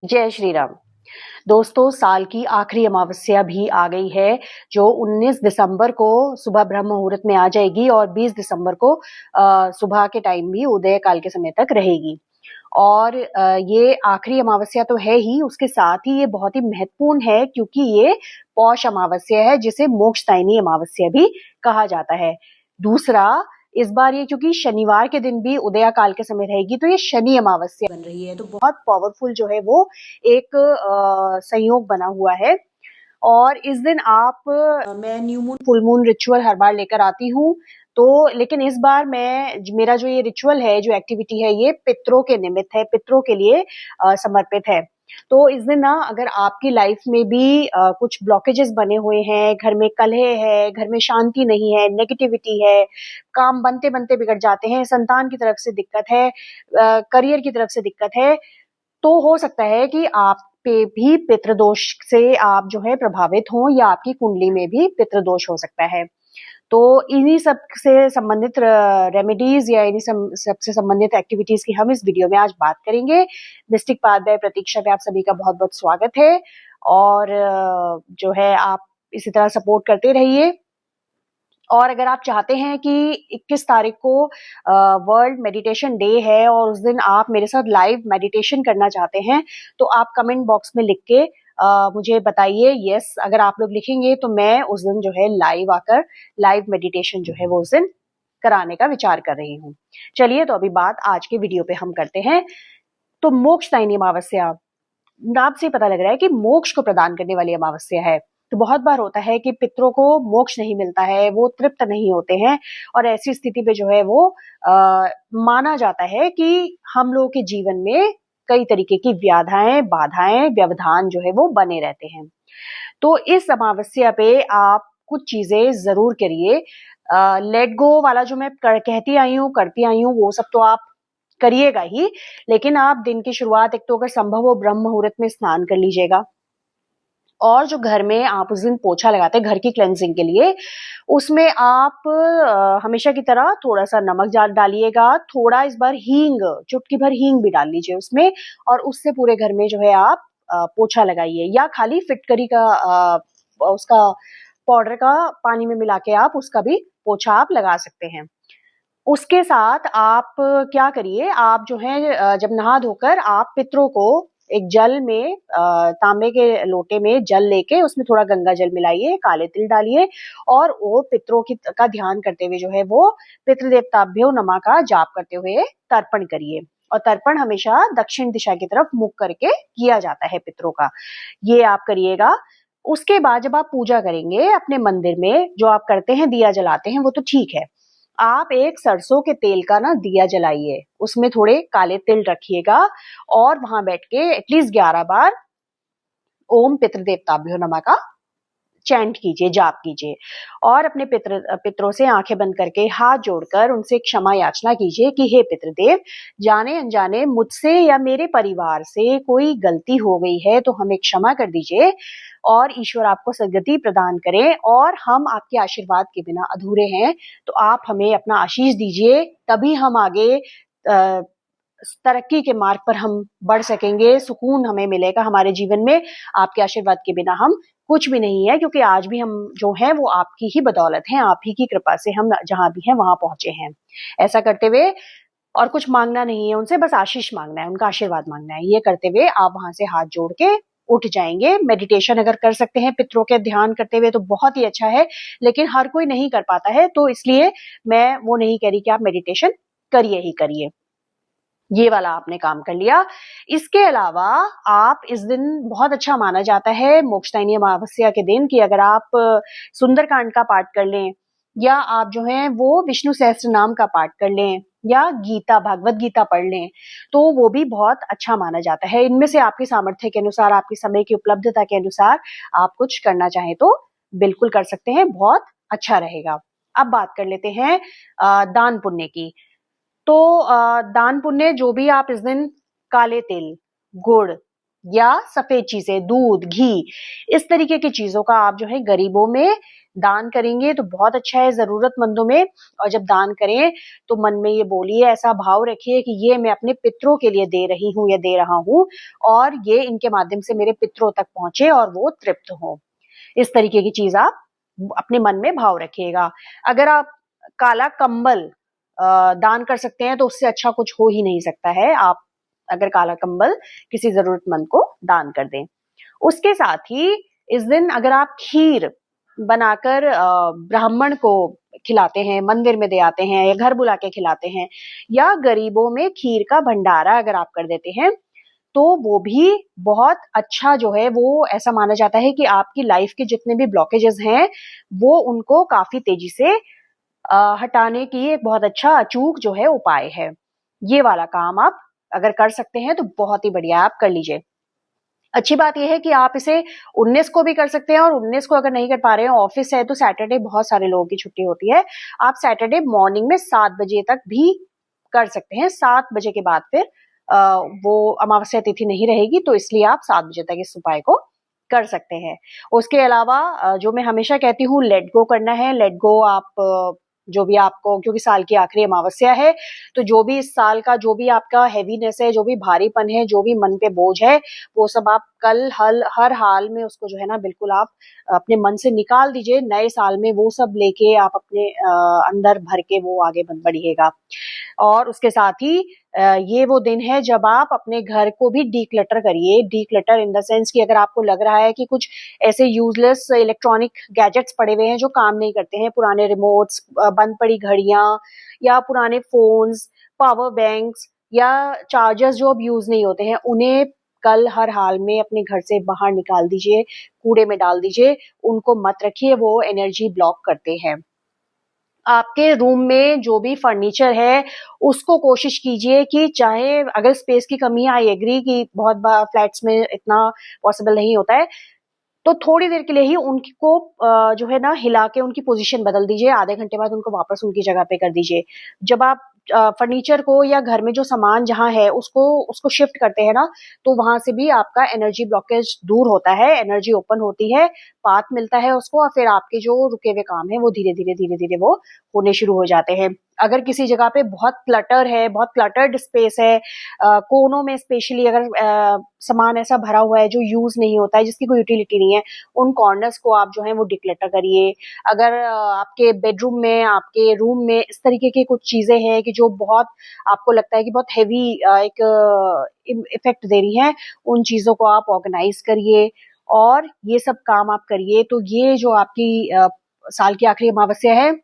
जय श्री राम। दोस्तों, साल की आखिरी अमावस्या भी आ गई है, जो 19 दिसंबर को सुबह ब्रह्म मुहूर्त में आ जाएगी और 20 दिसंबर को सुबह के टाइम भी उदय काल के समय तक रहेगी। और ये आखिरी अमावस्या तो है ही, उसके साथ ही ये बहुत ही महत्वपूर्ण है क्योंकि ये पौष अमावस्या है, जिसे मोक्षदायिनी अमावस्या भी कहा जाता है। दूसरा, इस बार ये क्योंकि शनिवार के दिन भी उदया काल के समय रहेगी, तो ये शनि अमावस्या बन रही है, तो बहुत पावरफुल जो है वो एक संयोग बना हुआ है। और इस दिन मैं new moon full moon ritual हर बार लेकर आती हूँ, तो लेकिन इस बार मेरा जो ये रिचुअल है, जो एक्टिविटी है, ये पितरों के निमित्त है, पितरों के लिए समर्पित है। तो इस दिन ना, अगर आपकी लाइफ में भी कुछ ब्लॉकेजेस बने हुए हैं, घर में कलह है, घर में शांति नहीं है, नेगेटिविटी है, काम बनते बनते बिगड़ जाते हैं, संतान की तरफ से दिक्कत है, करियर की तरफ से दिक्कत है, तो हो सकता है कि आप पे भी पितृदोष से आप जो है प्रभावित हों, या आपकी कुंडली में भी पितृदोष हो सकता है। तो इन्हीं सब से संबंधित रेमेडीज या इन्हीं सब से संबंधित एक्टिविटीज की हम इस वीडियो में आज बात करेंगे। मिस्टिक पाथ बाय प्रतीक्षा पे आप सभी का बहुत बहुत स्वागत है। और जो है, आप इसी तरह सपोर्ट करते रहिए। और अगर आप चाहते हैं कि 21 तारीख को वर्ल्ड मेडिटेशन डे है और उस दिन आप मेरे साथ लाइव मेडिटेशन करना चाहते हैं, तो आप कमेंट बॉक्स में लिख के मुझे बताइए। यस, अगर आप लोग लिखेंगे तो मैं उस दिन जो है लाइव आकर लाइव मेडिटेशन जो है वो उस दिन कराने का विचार कर रही हूँ। चलिए, तो अभी बात आज के वीडियो पे हम करते हैं। तो मोक्षदायिनी अमावस्या, नाम से पता लग रहा है कि मोक्ष को प्रदान करने वाली अमावस्या है। तो बहुत बार होता है कि पितरों को मोक्ष नहीं मिलता है, वो तृप्त नहीं होते हैं, और ऐसी स्थिति पे जो है वो माना जाता है कि हम लोगों के जीवन में कई तरीके की व्याधाएं, बाधाएं, व्यवधान जो है वो बने रहते हैं। तो इस अमावस्या पे आप कुछ चीजें जरूर करिए। लेट गो वाला जो मैं कहती आई हूँ, करती आई हूँ, वो सब तो आप करिएगा ही, लेकिन आप दिन की शुरुआत एक तो अगर संभव हो ब्रह्म मुहूर्त में स्नान कर लीजिएगा। और जो घर में आप उस दिन पोछा लगाते हैं घर की क्लेंजिंग के लिए, उसमें आप हमेशा की तरह थोड़ा सा नमक डालिएगा, थोड़ा इस बार हींग, चुटकी भर हींग भी डाल लीजिए उसमें, और उससे पूरे घर में जो है आप पोछा लगाइए, या खाली फिटकरी का उसका पाउडर का पानी में मिला के आप उसका भी पोछा आप लगा सकते हैं। उसके साथ आप क्या करिए, आप जो है जब नहा धोकर आप पितरों को एक जल में, तांबे के लोटे में जल लेके उसमें थोड़ा गंगा जल मिलाइए, काले तिल डालिए, और वो पितरों का ध्यान करते हुए जो है वो पितृदेवताभ्यो नमः का जाप करते हुए तर्पण करिए। और तर्पण हमेशा दक्षिण दिशा की तरफ मुख करके किया जाता है पितरों का, ये आप करिएगा। उसके बाद जब आप पूजा करेंगे अपने मंदिर में, जो आप करते हैं दिया जलाते हैं, वो तो ठीक है, आप एक सरसों के तेल का ना दिया जलाइए, उसमें थोड़े काले तिल रखिएगा, और वहां बैठ के एटलीस्ट 11 बार ओम पितृदेवताभ्यो नमः का चैंट कीजिए, जाप कीजिए। और अपने पितरों से आंखें बंद करके हाथ जोड़कर उनसे क्षमा याचना कीजिए कि हे पितृदेव, जाने अनजाने मुझसे या मेरे परिवार से कोई गलती हो गई है तो हमें क्षमा कर दीजिए, और ईश्वर आपको सद्गति प्रदान करें, और हम आपके आशीर्वाद के बिना अधूरे हैं, तो आप हमें अपना आशीष दीजिए, तभी हम आगे तरक्की के मार्ग पर हम बढ़ सकेंगे, सुकून हमें मिलेगा हमारे जीवन में। आपके आशीर्वाद के बिना हम कुछ भी नहीं है, क्योंकि आज भी हम जो है वो आपकी ही बदौलत है, आप ही की कृपा से हम जहां भी हैं वहां पहुंचे हैं। ऐसा करते हुए, और कुछ मांगना नहीं है उनसे, बस आशीष मांगना है, उनका आशीर्वाद मांगना है। ये करते हुए आप वहां से हाथ जोड़ के उठ जाएंगे। मेडिटेशन अगर कर सकते हैं पितरों के ध्यान करते हुए तो बहुत ही अच्छा है, लेकिन हर कोई नहीं कर पाता है, तो इसलिए मैं वो नहीं कह रही कि आप मेडिटेशन करिए ही करिए। ये वाला आपने काम कर लिया। इसके अलावा आप इस दिन, बहुत अच्छा माना जाता है मोक्षदायिनी अमावस्या के दिन, कि अगर आप सुंदरकांड का पाठ कर लें, या आप जो है वो विष्णु सहस्त्र नाम का पाठ कर लें, या गीता, भागवत गीता पढ़ लें, तो वो भी बहुत अच्छा माना जाता है। इनमें से आपकी सामर्थ्य के अनुसार, आपकी समय की उपलब्धता के अनुसार आप कुछ करना चाहें तो बिल्कुल कर सकते हैं, बहुत अच्छा रहेगा। अब बात कर लेते हैं दान पुण्य की। तो दान पुण्य जो भी आप इस दिन काले तिल, गुड़, या सफेद चीजें, दूध, घी, इस तरीके की चीजों का आप जो है गरीबों में दान करेंगे तो बहुत अच्छा है जरूरतमंदों में। और जब दान करें तो मन में ये बोलिए, ऐसा भाव रखिए कि ये मैं अपने पितरों के लिए दे रही हूँ या दे रहा हूँ, और ये इनके माध्यम से मेरे पितरों तक पहुंचे और वो तृप्त हो। इस तरीके की चीज आप अपने मन में भाव रखिएगा। अगर आप काला कंबल दान कर सकते हैं तो उससे अच्छा कुछ हो ही नहीं सकता है। आप अगर काला कंबल किसी जरूरतमंद को दान कर दें। उसके साथ ही इस दिन अगर आप खीर बनाकर ब्राह्मण को खिलाते हैं, मंदिर में दे आते हैं या घर बुला के खिलाते हैं, या गरीबों में खीर का भंडारा अगर आप कर देते हैं, तो वो भी बहुत अच्छा जो है, वो ऐसा माना जाता है कि आपकी लाइफ के जितने भी ब्लॉकेजेस हैं वो उनको काफी तेजी से हटाने की एक बहुत अच्छा अचूक जो है उपाय है। ये वाला काम आप अगर कर सकते हैं तो बहुत ही बढ़िया, आप कर लीजिए। अच्छी बात यह है कि आप इसे 19 को भी कर सकते हैं, और 19 को अगर नहीं कर पा रहे हैं, ऑफिस है तो सैटरडे बहुत सारे लोगों की छुट्टी होती है, आप सैटरडे मॉर्निंग में 7 बजे तक भी कर सकते हैं। 7 बजे के बाद फिर वो अमावस्या तिथि नहीं रहेगी, तो इसलिए आप 7 बजे तक इस उपाय को कर सकते हैं। उसके अलावा जो मैं हमेशा कहती हूँ, लेट गो करना है। लेट गो आप जो भी आपको, क्योंकि साल की आखिरी अमावस्या है, तो जो भी इस साल का जो भी आपका हैवीनेस है, जो भी भारीपन है, जो भी मन पे बोझ है, वो सब आप कल हर हाल में उसको जो है ना, बिल्कुल आप अपने मन से निकाल दीजिए। नए साल में वो सब लेके आप अपने अंदर भर के वो आगे बढ़िएगा। और उसके साथ ही ये वो दिन है जब आप अपने घर को भी डीक्लटर करिए। डीक्लटर इन द सेंस कि अगर आपको लग रहा है कि कुछ ऐसे यूजलेस इलेक्ट्रॉनिक गैजेट्स पड़े हुए हैं जो काम नहीं करते हैं, पुराने रिमोट्स, बंद पड़ी घड़ियां, या पुराने फोन्स, पावर बैंक्स, या चार्जर्स जो अब यूज नहीं होते हैं, उन्हें कल हर हाल में अपने घर से बाहर निकाल दीजिए, कूड़े में डाल दीजिए। उनको मत रखिए, वो एनर्जी ब्लॉक करते हैं। आपके रूम में जो भी फर्नीचर है उसको कोशिश कीजिए कि, चाहे अगर स्पेस की कमी है, आई एग्री कि बहुत बार फ्लैट्स में इतना पॉसिबल नहीं होता है, तो थोड़ी देर के लिए ही उनको जो है ना, हिला के उनकी पोजीशन बदल दीजिए। आधे घंटे बाद उनको वापस उनकी जगह पे कर दीजिए। जब आप फर्नीचर को या घर में जो सामान जहां है उसको उसको शिफ्ट करते हैं ना, तो वहां से भी आपका एनर्जी ब्लॉकेज दूर होता है, एनर्जी ओपन होती है, पाथ मिलता है उसको, और फिर आपके जो रुके हुए काम है वो धीरे धीरे वो होने शुरू हो जाते हैं। अगर किसी जगह पे बहुत क्लटर है, बहुत क्लटर्ड स्पेस है, कोनों में स्पेशली अगर सामान ऐसा भरा हुआ है जो यूज नहीं होता है, जिसकी कोई यूटिलिटी नहीं है, उन कॉर्नर्स को आप जो है वो डिक्लटर करिए। अगर आपके बेडरूम में, आपके रूम में इस तरीके की कुछ चीजें हैं कि जो बहुत आपको लगता है कि बहुत हैवी एक इफेक्ट दे रही हैं, उन चीजों को आप ऑर्गेनाइज करिए और ये सब काम आप करिए। तो ये जो आपकी साल की आखिरी अमावस्या है,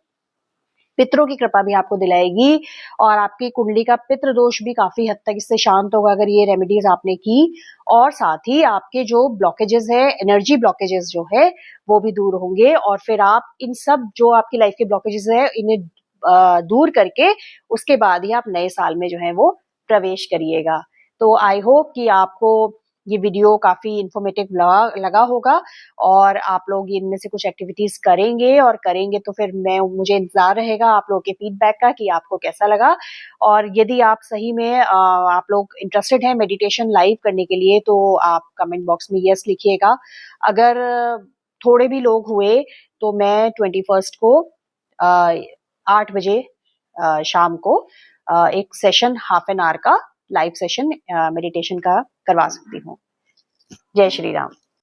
पितरों की कृपा भी आपको दिलाएगी, और आपकी कुंडली का पितृ दोष भी काफी हद तक इससे शांत होगा अगर ये रेमेडीज आपने की। और साथ ही आपके जो ब्लॉकेजेस है, एनर्जी ब्लॉकेजेस जो है, वो भी दूर होंगे, और फिर आप इन सब जो आपकी लाइफ के ब्लॉकेजेस है, इन्हें दूर करके उसके बाद ही आप नए साल में जो है वो प्रवेश करिएगा। तो आई होप कि आपको ये वीडियो काफी इंफॉर्मेटिव लगा होगा, और आप लोग इनमें से कुछ एक्टिविटीज करेंगे, और करेंगे तो फिर मुझे इंतजार रहेगा आप लोगों के फीडबैक का कि आपको कैसा लगा। और यदि आप सही में आप लोग इंटरेस्टेड हैं मेडिटेशन लाइव करने के लिए, तो आप कमेंट बॉक्स में यस लिखिएगा। अगर थोड़े भी लोग हुए तो मैं 21 को 8 बजे शाम को एक सेशन, हाफ एन आवर का लाइव सेशन मेडिटेशन का करवा सकती हूँ। जय श्री राम।